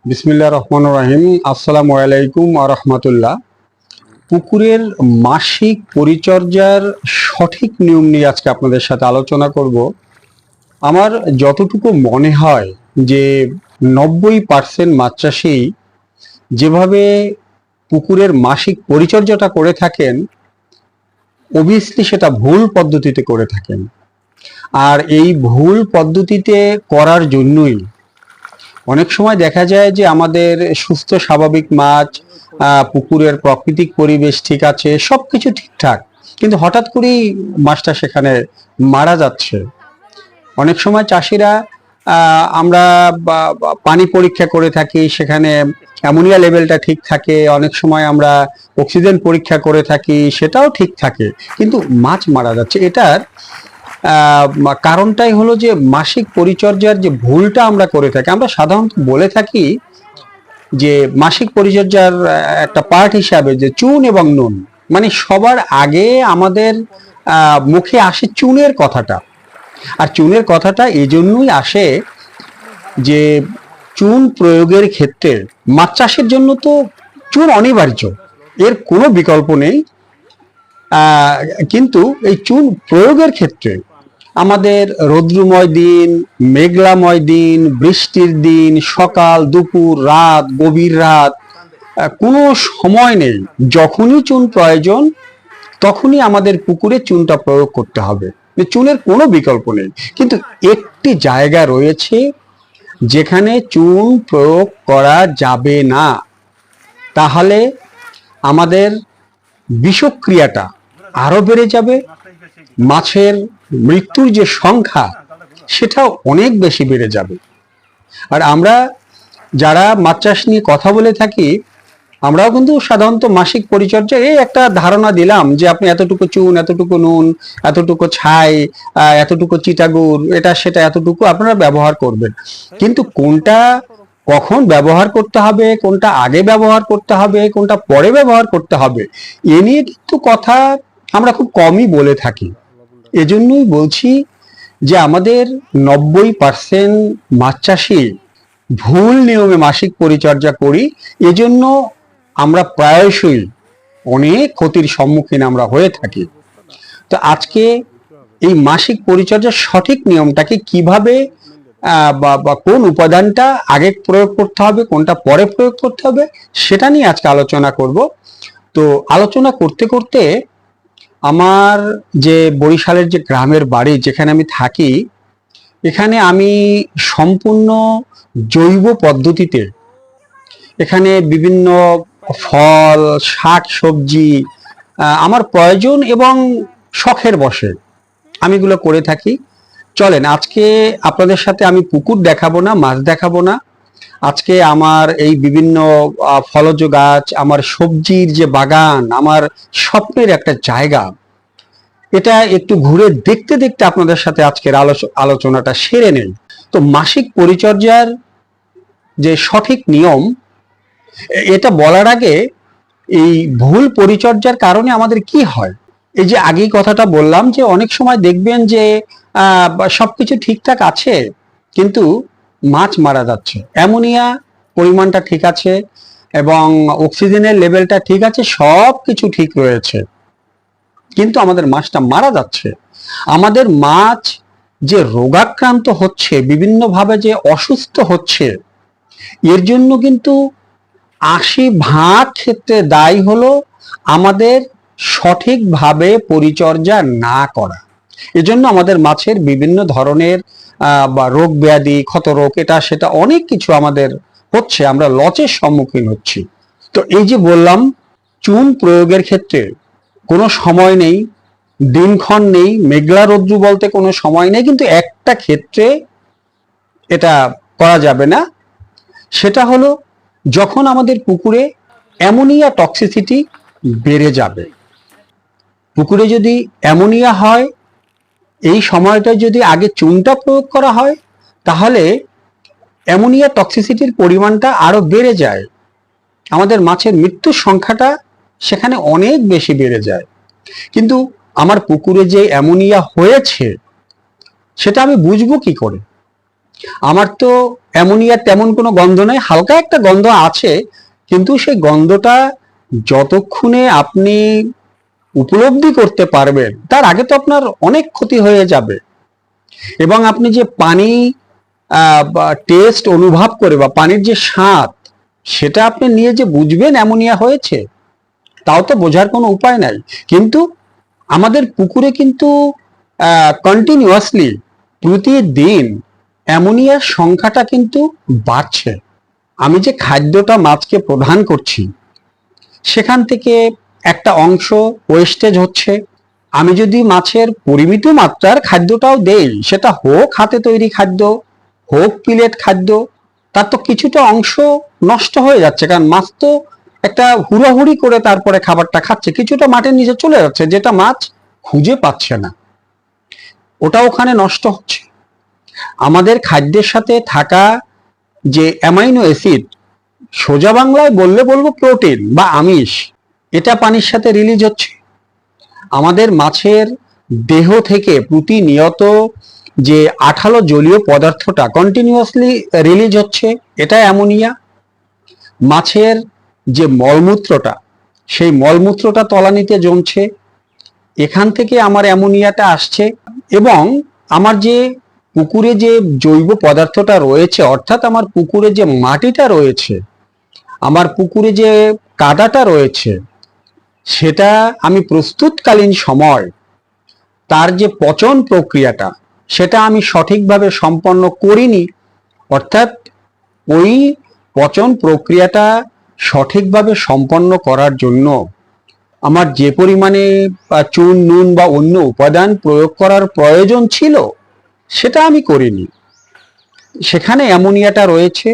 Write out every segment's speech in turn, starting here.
বিসমিল্লাহ রহমান রাহিম। আসসালামু আলাইকুম ওয়া রাহমাতুল্লাহ। পুকুরের মাসিক পরিচর্যার সঠিক নিয়ম নিয়ে আজকে আপনাদের সাথে আলোচনা করব। আমার যতটুকু মনে হয় যে 90% মাছ চাষি যেভাবে পুকুরের মাসিক পরিচর্যাটা করে থাকেন, অবভিয়াসলি সেটা ভুল পদ্ধতিতে করে থাকেন। আর এই ভুল পদ্ধতিতে করার জন্যই অনেক সময় দেখা যায় যে আমাদের সুস্থ স্বাভাবিক মাছ, পুকুরের প্রাকৃতিক পরিবেশ ঠিক আছে, সবকিছু ঠিকঠাক, কিন্তু হঠাৎ করেই মাছটা সেখানে মারা যাচ্ছে। অনেক সময় চাষিরা আমরা পানি পরীক্ষা করে থাকি, সেখানে অ্যামোনিয়া লেভেলটা ঠিক থাকে। অনেক সময় আমরা অক্সিজেন পরীক্ষা করে থাকি, সেটাও ঠিক থাকে, কিন্তু মাছ মারা যাচ্ছে। এটার কারণটাই হলো যে মাসিক পরিচর্যার যে ভুলটা আমরা করে থাকি। আমরা সাধারণত বলে থাকি যে মাসিক পরিচর্যার একটা পার্ট হিসাবে যে চুন এবং নুন, মানে সবার আগে আমাদের মুখে আসে চুনের কথাটা। আর চুনের কথাটা এই জন্যই আসে যে চুন প্রয়োগের ক্ষেত্রে মাছ চাষের জন্য তো চুন অনিবার্য, এর কোনো বিকল্প নেই। কিন্তু এই চুন প্রয়োগের ক্ষেত্রে আমাদের রৌদ্রময় দিন, মেঘলাময় দিন, বৃষ্টির দিন, সকাল দুপুর রাত, গভীর রাত, কোনো সময় নেই। যখনই চুন প্রয়োজন তখনই আমাদের পুকুরে চুনটা প্রয়োগ করতে হবে, চুনের কোনো বিকল্প নেই। কিন্তু একটি জায়গা রয়েছে যেখানে চুন প্রয়োগ করা যাবে না, তাহলে আমাদের বিষক্রিয়াটা আরো বেড়ে যাবে, মাছের মৃত্যুর যে সংখ্যা সেটাও অনেক বেশি বেড়ে যাবে। আর আমরা যারা মাছ চাষ নিয়ে কথা বলে থাকি, আমরাও কিন্তু সাধারণত মাসিক পরিচর্যা এই একটা ধারণা দিলাম যে আপনি এতটুকু চুন, এতটুকু নুন, এতটুকু ছাই, এতটুকু চিটাগুড়, এটা সেটা এতটুকু আপনারা ব্যবহার করবেন। কিন্তু কোনটা কখন ব্যবহার করতে হবে, কোনটা আগে ব্যবহার করতে হবে, কোনটা পরে ব্যবহার করতে হবে, এ নিয়ে কিন্তু কথা আমরা খুব কমই বলে থাকি। এজন্যই বলছি যে আমাদের 90% মাছ চাষি ভুল নিয়মে মাসিক পরিচর্যা করি। এজন্য আমরা প্রায়শই অনেক ক্ষতির সম্মুখীন আমরা হয়ে থাকি। তো আজকে এই মাসিক পরিচর্যার সঠিক নিয়মটাকে কিভাবে বা কোন উপাদানটা আগে প্রয়োগ করতে হবে, কোনটা পরে প্রয়োগ করতে হবে, সেটা নিয়ে আজকে আলোচনা করব। তো আলোচনা করতে করতে আমার যে বরিশালের যে গ্রামের বাড়ি যেখানে আমি থাকি, এখানে আমি সম্পূর্ণ জৈব পদ্ধতিতে এখানে বিভিন্ন ফল, শাক সবজি আমার প্রয়োজন এবং শখের বশে আমি এগুলো করে থাকি। চলেন আজকে আপনাদের সাথে আমি পুকুর দেখাবো না, মাছ দেখাবো না। আজকে আমার এই বিভিন্ন ফলজ গাছ, আমার সবজির যে বাগান, আমার স্বপ্নের একটা জায়গা, এটা একটু ঘুরে দেখতে দেখতে আপনাদের সাথে আজকের আলোচনাটা সেরে নেই। তো মাসিক পরিচর্যার যে সঠিক নিয়ম, এটা বলার আগে এই ভুল পরিচর্যার কারণে আমাদের কি হয়। এই যে আগেই কথাটা বললাম যে অনেক সময় দেখবেন যে সবকিছু ঠিকঠাক আছে, কিন্তু মাছ মারা যাচ্ছে। অ্যামোনিয়া পরিমাণটা ঠিক আছে এবং অক্সিজেনের লেভেলটা ঠিক আছে, সব কিছু ঠিক রয়েছে, কিন্তু আমাদের মাছটা মারা যাচ্ছে। আমাদের মাছ যে রোগাক্রান্ত হচ্ছে, বিভিন্নভাবে যে অসুস্থ হচ্ছে, এর জন্য কিন্তু 80% ক্ষেত্রে দায়ী হলো আমাদের সঠিকভাবে পরিচর্যা না করা। এজন্য আমাদের মাছের বিভিন্ন ধরনের বা রোগ ব্যাধি, ক্ষত রোগ, এটা সেটা অনেক কিছু আমাদের হচ্ছে, আমরা লসের সম্মুখীন হচ্ছি। তো এই যে বললাম, চুন প্রয়োগের ক্ষেত্রে কোনো সময় নেই, দিনক্ষণ নেই, মেঘলা রৌদ্র বলতে কোনো সময় নেই, কিন্তু একটা ক্ষেত্রে এটা করা যাবে না। সেটা হলো যখন আমাদের পুকুরে অ্যামোনিয়া টক্সিসিটি বেড়ে যাবে। পুকুরে যদি অ্যামোনিয়া হয়, এই সময়টা যদি আগে চুনটা প্রয়োগ করা হয়, তাহলে অ্যামোনিয়া টক্সিসিটির পরিমাণটা আরো বেড়ে যায়, আমাদের মাছের মৃত্যুর সংখ্যাটা সেখানে অনেক বেশি বেড়ে যায়। কিন্তু আমার পুকুরে যে অ্যামোনিয়া হয়েছে সেটা আমি বুঝবো কি করে? আমার তো অ্যামোনিয়ার তেমন কোনো গন্ধ নেই, হালকা একটা গন্ধ আছে, কিন্তু সেই গন্ধটা যতক্ষণে আপনি উপলব্ধি করতে পারবেন তার আগে তো আপনার অনেক ক্ষতি হয়ে যাবে। এবং আপনি যে পানি টেস্ট অনুভব করে বা পানির যে স্বাদ সেটা আপনি নিয়ে যে বুঝবেন অ্যামোনিয়া হয়েছে, তাও তো বোঝার কোনো উপায় নাই। কিন্তু আমাদের পুকুরে কিন্তু কন্টিনিউয়াসলি প্রতিদিন অ্যামোনিয়ার সংখ্যাটা কিন্তু বাড়ছে। আমি যে খাদ্যটা মাছকে প্রদান করছি সেখান থেকে একটা অংশ ওয়েস্টেজ হচ্ছে। আমি যদি মাছের পরিমিত মাত্রার খাদ্যটাও দেই, সেটা হোক হাতে তৈরি খাদ্য, হোক প্লেট খাদ্য, তার তো কিছুটা অংশ নষ্ট হয়ে যাচ্ছে, কারণ মাছ তো একটা হুড়াহুড়ি করে তারপরে খাবারটা খাচ্ছে, কিছুটা মাটির নিচে চলে যাচ্ছে যেটা মাছ খুঁজে পাচ্ছে না, ওটা ওখানে নষ্ট হচ্ছে। আমাদের খাদ্যের সাথে থাকা যে অ্যামাইনো অ্যাসিড, সোজা বাংলায় বললে বলবো প্রোটিন বা আমিষ, এটা পানির সাথে রিলিজ হচ্ছে। আমাদের মাছের দেহ থেকে প্রতিনিয়ত যে আঠালো জলীয় পদার্থটা কন্টিনিউয়াসলি রিলিজ হচ্ছে, এটা অ্যামোনিয়া। মাছের যে মলমূত্রটা, সেই মলমূত্রটা তলানিতে জমছে, এখান থেকে আমার অ্যামোনিয়াটা আসছে। এবং আমার যে পুকুরে যে জৈব পদার্থটা রয়েছে, অর্থাৎ আমার পুকুরে যে মাটিটা রয়েছে, আমার পুকুরে যে কাদাটা রয়েছে, সেটা আমি প্রস্তুতকালীন সময় তার যে পচন প্রক্রিয়াটা সেটা আমি সঠিকভাবে সম্পন্ন করিনি। অর্থাৎ ওই পচন প্রক্রিয়াটা সঠিকভাবে সম্পন্ন করার জন্য আমার যে পরিমাণে চুন, নুন বা অন্য উপাদান প্রয়োগ করার প্রয়োজন ছিল সেটা আমি করিনি, সেখানে অ্যামোনিয়াটা রয়েছে।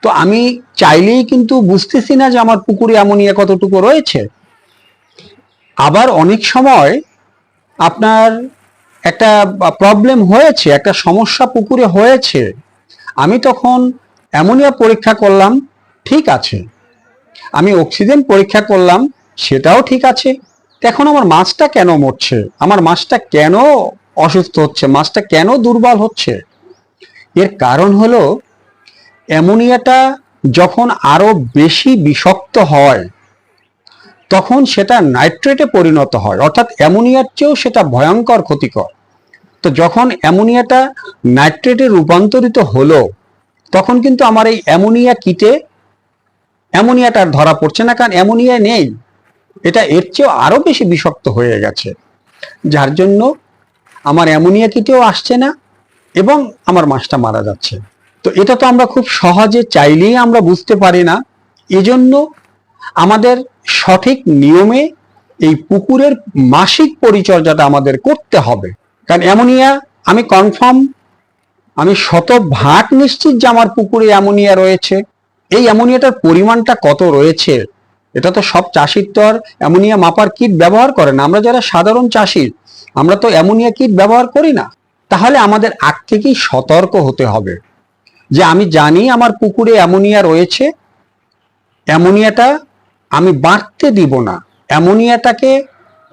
তো আমি চাইলেই কিন্তু বুঝতেছি না যে আমার পুকুরে অ্যামোনিয়া কতটুকু রয়েছে। আবার অনেক সময় আপনার একটা প্রবলেম হয়েছে, একটা সমস্যা পুকুরে হয়েছে, আমি তখন অ্যামোনিয়া পরীক্ষা করলাম, ঠিক আছে, আমি অক্সিজেন পরীক্ষা করলাম, সেটাও ঠিক আছে। এখন আমার মাছটা কেন মরছে, আমার মাছটা কেন অসুস্থ হচ্ছে, মাছটা কেন দুর্বল হচ্ছে? এর কারণ হলো অ্যামোনিয়াটা যখন আরো বেশি বিষাক্ত হয় তখন সেটা নাইট্রেটে পরিণত হয়, অর্থাৎ অ্যামোনিয়ার চেয়েও সেটা ভয়ঙ্কর ক্ষতিকর। তো যখন অ্যামোনিয়াটা নাইট্রেটে রূপান্তরিত হলো তখন কিন্তু আমার এই অ্যামোনিয়া কিটে অ্যামোনিয়াটা ধরা পড়ছে না, কারণ অ্যামোনিয়া নেই, এটা এর চেয়েও আরো বেশি বিষাক্ত হয়ে গেছে, যার জন্য আমার অ্যামোনিয়া কিটেও আসছে না এবং আমার মাছটা মারা যাচ্ছে। তো এটা তো আমরা খুব সহজে চাইলেই আমরা বুঝতে পারি না। এজন্য আমাদের সঠিক নিয়মে এই পুকুরের মাসিক পরিচর্যাটা আমাদের করতে হবে। কারণ অ্যামোনিয়া আমি কনফার্ম, আমি 100% নিশ্চিত যে আমার পুকুরে অ্যামোনিয়া রয়েছে। এই অ্যামোনিয়াটার পরিমাণটা কত রয়েছে এটা তো সব চাষির তো আর অ্যামোনিয়া মাপার কিট ব্যবহার করে না। আমরা যারা সাধারণ চাষি আমরা তো অ্যামোনিয়া কিট ব্যবহার করি না। তাহলে আমাদের আগ থেকেই সতর্ক হতে হবে যে আমি জানি আমার পুকুরে অ্যামোনিয়া রয়েছে, অ্যামোনিয়াটা আমি বাড়তে দিব না, অ্যামোনিয়াটাকে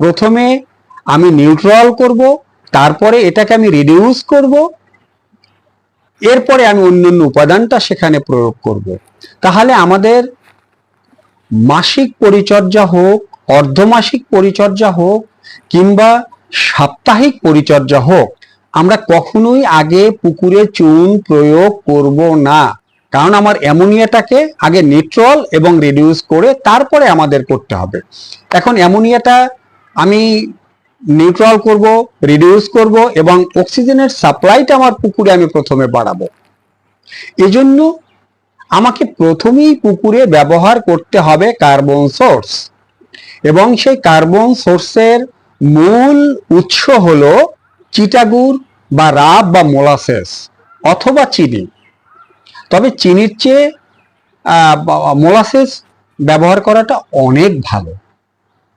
প্রথমে আমি নিউট্রাল করব, তারপরে এটাকে আমি রিডিউস করব, এরপরে আমি অন্যান্য উপাদানটা সেখানে প্রয়োগ করব। তাহলে আমাদের মাসিক পরিচর্যা হোক, অর্ধমাসিক পরিচর্যা হোক কিংবা সাপ্তাহিক পরিচর্যা হোক, আমরা কখনোই আগে পুকুরে চুন প্রয়োগ করব না, কারণ আমার অ্যামোনিয়াটাকে আগে নিউট্রাল এবং রিডিউস করে তারপরে আমাদের করতে হবে। এখন অ্যামোনিয়াটা আমি নিউট্রাল করব, রিডিউস করব এবং অক্সিজেনের সাপ্লাইটা আমার পুকুরে আমি প্রথমে বাড়াবো। এজন্য আমাকে প্রথমেই পুকুরে ব্যবহার করতে হবে কার্বন সোর্স, এবং সেই কার্বন সোর্সের মূল উৎস হলো চিটাগুড় বা রাব বা মোলাসেস অথবা চিনি। তবে চিনির চেয়ে মোলাসেস ব্যবহার করাটা অনেক ভালো।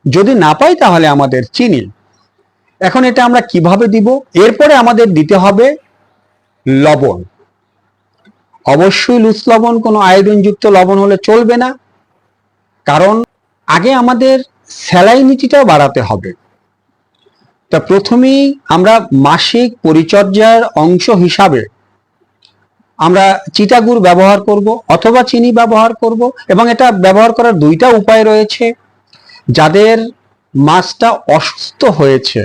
যদি না পাই তাহলে আমাদের চিনি। এখন এটা আমরা কিভাবে দিব? এরপরে আমাদের দিতে হবে লবণ। অবশ্যই লুজ লবণ, কোনো আয়োডিনযুক্ত লবণ হলে চলবে না, কারণ আগে আমাদের স্যালাইনিটিটাও বাড়াতে হবে। তা প্রথমেই আমরা মাসিক পরিচর্যার অংশ হিসাবে আমরা চিটাগুড় ব্যবহার করব অথবা চিনি ব্যবহার করব, এবং এটা ব্যবহার করার দুইটা উপায় রয়েছে। যাদের মাছটা অসুস্থ হয়েছে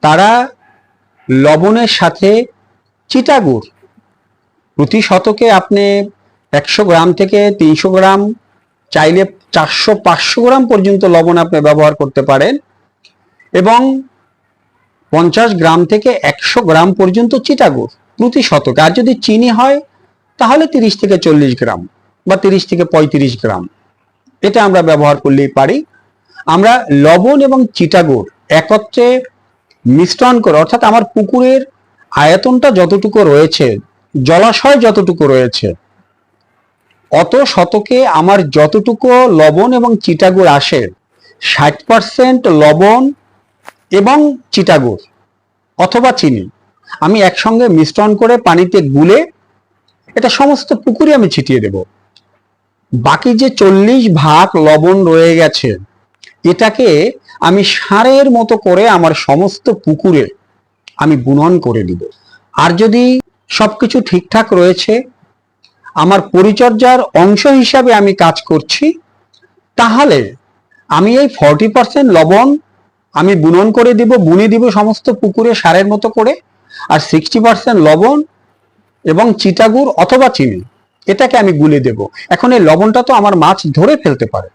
তারা লবণের সাথে চিটাগুড় প্রতি শতকে আপনি 100 গ্রাম থেকে 300 গ্রাম, চাইলে 400-500 গ্রাম পর্যন্ত লবণ আপনি ব্যবহার করতে পারেন, এবং 50 গ্রাম থেকে 100 গ্রাম পর্যন্ত চিটাগুড় প্রতি শতকে। আর যদি চিনি হয় তাহলে 30 থেকে 40 গ্রাম বা 30 থেকে 35 গ্রাম, এটা আমরা ব্যবহার করলেই পারি। আমরা লবণ এবং চিটাগুড় একত্রে মিশ্রণ করে, অর্থাৎ আমার পুকুরের আয়তনটা যতটুকু রয়েছে, জলাশয় যতটুকু রয়েছে, অত শতকে আমার যতটুকু লবণ এবং চিটাগুড় আসে, 60% লবণ এবং চিটাগুড় অথবা চিনি আমি একসঙ্গে মিশ্রণ করে পানিতে গুলে এটা সমস্ত পুকুরে আমি ছিটিয়ে দেব। বাকি যে 40 ভাগ লবণ রয়ে গেছে, এটাকে আমি সারের মতো করে আমার সমস্ত পুকুরে আমি বুনন করে দিব। আর যদি সবকিছু ঠিকঠাক রয়েছে, আমার পরিচর্যার অংশ হিসাবে আমি কাজ করছি, তাহলে আমি এই 40% লবণ আমি বুনন করে দিব, বুনে দিব সমস্ত পুকুরে সারের মতো করে, আর 60% লবণ এবং চিটাগুড় অথবা চিনি এটাকে আমি গুলে দেব। এখন এই লবণটা তো আমার মাছ ধরে ফেলতে পারে,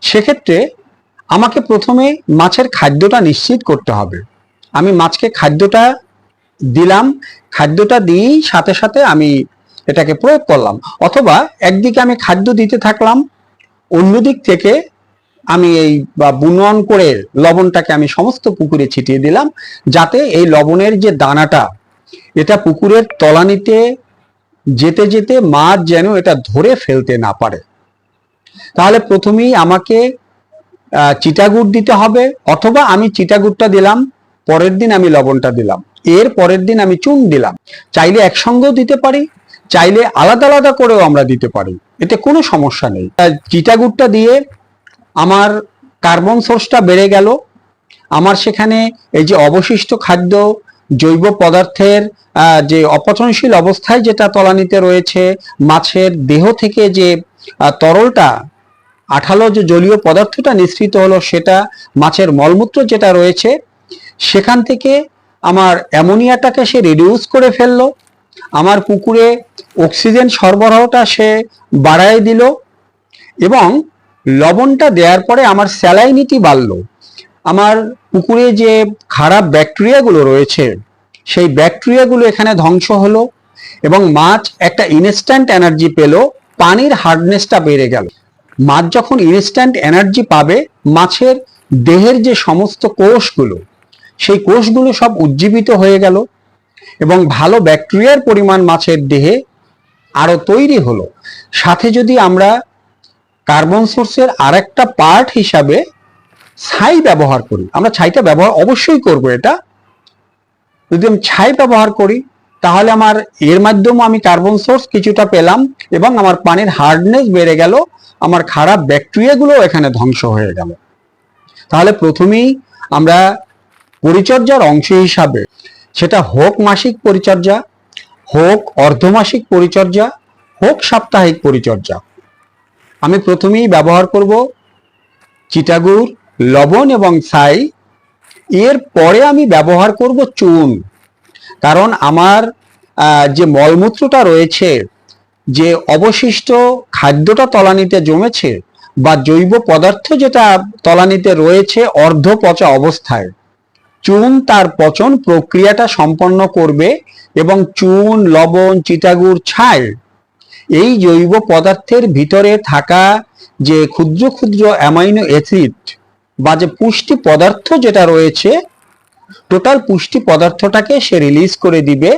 সেক্ষেত্রে আমাকে প্রথমে মাছের খাদ্যটা নিশ্চিত করতে হবে। আমি মাছকে খাদ্যটা দিলাম, খাদ্যটা দিয়েই সাথে সাথে আমি এটাকে প্রয়োগ করলাম, অথবা একদিকে আমি খাদ্য দিতে থাকলাম, অন্যদিক থেকে আমি এই বুনন করে লবণটাকে আমি সমস্ত পুকুরে ছিটিয়ে দিলাম, যাতে এই লবণের যে দানাটা এটা পুকুরের তলানিতে যেতে যেতে মাছ যেন এটা ধরে ফেলতে না পারে। তাহলে প্রথমেই আমাকে চিটাগুড় দিতে হবে, অথবা আমি চিটাগুড়টা দিলাম, পরের দিন আমি লবণটা দিলাম, এর পরের দিন আমি চুন দিলাম। চাইলে একসঙ্গেও দিতে পারি, চাইলে আলাদা আলাদা করেও আমরা দিতে পারি, এতে কোনো সমস্যা নেই। চিটাগুড়টা দিয়ে আমার কার্বন সোর্সটা বেড়ে গেল, আমার সেখানে এই যে অবশিষ্ট খাদ্য জৈব পদার্থের যে অপচনশীল অবস্থায় যেটা তলানিতে রয়েছে, মাছের দেহ থেকে যে তরলটা আঠালো যে জলীয় পদার্থটা নিঃসৃত হলো, সেটা মাছের মলমূত্র যেটা রয়েছে সেখান থেকে আমার অ্যামোনিয়াটাকে সে রিডিউস করে ফেললো, আমার পুকুরে অক্সিজেন সরবরাহটা সে বাড়ায় দিল, এবং লবণটা দেওয়ার পরে আমার স্যালাইনিটি বাড়লো। আমার পুকুরে যে খারাপ ব্যাকটেরিয়াগুলো রয়েছে সেই ব্যাকটেরিয়াগুলো এখানে ধ্বংস হলো, এবং মাছ একটা ইনস্ট্যান্ট এনার্জি পেল, পানির হার্ডনেসটা বেড়ে গেল। মাছ যখন ইনস্ট্যান্ট এনার্জি পাবে, মাছের দেহের যে সমস্ত কোষগুলো সেই কোষগুলো সব উজ্জীবিত হয়ে গেল, এবং ভালো ব্যাকটেরিয়ার পরিমাণ মাছের দেহে আরো তৈরি হলো। সাথে যদি আমরা কার্বন সোর্সের আরেকটা পার্ট হিসাবে ছাই ব্যবহার করি, আমরা ছাইটা ব্যবহার অবশ্যই করব, এটা যদি আমি ছাই ব্যবহার করি তাহলে আমার এর মাধ্যমে আমি কার্বন সোর্স কিছুটা পেলাম, এবং আমার পানির হার্ডনেস বেড়ে গেল, আমার খারাপ ব্যাকটেরিয়াগুলো এখানে ধ্বংস হয়ে গেল। তাহলে প্রথমেই আমরা পরিচর্যার অংশ হিসাবে, সেটা হোক মাসিক পরিচর্যা, হোক অর্ধমাসিক পরিচর্যা, হোক সাপ্তাহিক পরিচর্যা, আমি প্রথমেই ব্যবহার করব চিটাগুড়, লবণ এবং ছাই। এর পরে আমি ব্যবহার করব চুন, কারণ আমার যে মলমূত্রটা রয়েছে, যে অবশিষ্ট খাদ্যটা তলানিতে জমেছে, বা জৈব পদার্থ যেটা তলানিতে রয়েছে অর্ধ পচা অবস্থায়, চুন তার পচন প্রক্রিয়াটা সম্পন্ন করবে, এবং চুন, লবণ, চিটাগুড়, ছাই এই জৈব পদার্থের ভিতরে থাকা যে ক্ষুদ্র ক্ষুদ্র অ্যামাইনো অ্যাসিড বা যে পুষ্টি পদার্থ যেটা রয়েছে, টোটাল পুষ্টি পদার্থটাকে সে রিলিজ করে দিবে।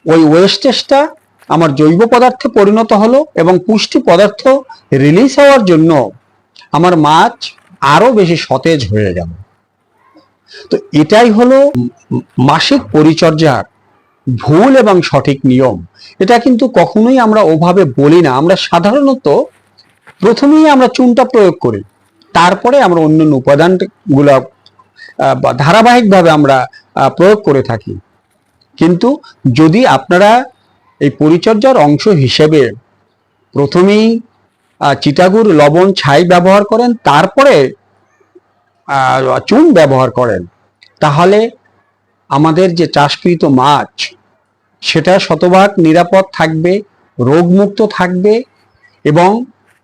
ওই ওয়েস্টেজটা আমার জৈব পদার্থে পরিণত হলো, এবং পুষ্টি পদার্থ রিলিজ হওয়ার জন্য আমার মাছ আরো বেশি সতেজ হয়ে গেল। তো এটাই হলো মাসিক পরিচর্যার ভুল এবং সঠিক নিয়ম। এটা কিন্তু কখনোই আমরা ওভাবে বলি না, আমরা সাধারণত প্রথমেই আমরা চুনটা প্রয়োগ করি, তারপরে আমরা অন্যান্য উপাদানগুলো ধারাবাহিকভাবে আমরা প্রয়োগ করে থাকি। কিন্তু যদি আপনারা এই পরিচর্যার অংশ হিসেবে প্রথমেই চিটাগুড় লবণ ছাই ব্যবহার করেন, তারপরে চুন ব্যবহার করেন, তাহলে আমাদের যে চাষকৃত মাছ সেটা শতভাগ নিরাপদ থাকবে, রোগমুক্ত থাকবে এবং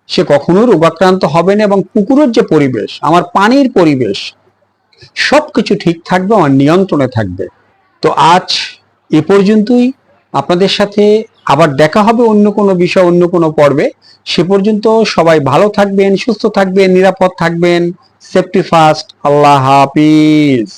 সে কখনো রোগাক্রান্ত হবে না। এবং পুকুরের যে পরিবেশ, আমার পানির পরিবেশ, সবকিছু ঠিক থাকবে, আমার নিয়ন্ত্রণে থাকবে। তো আজ এ পর্যন্তই। আপনাদের সাথে আবার দেখা হবে অন্য কোনো বিষয়, অন্য কোনো পর্বে। সে পর্যন্ত সবাই ভালো থাকবেন, সুস্থ থাকবেন, নিরাপদ থাকবেন। Safety first. আল্লাহ হাফিজ।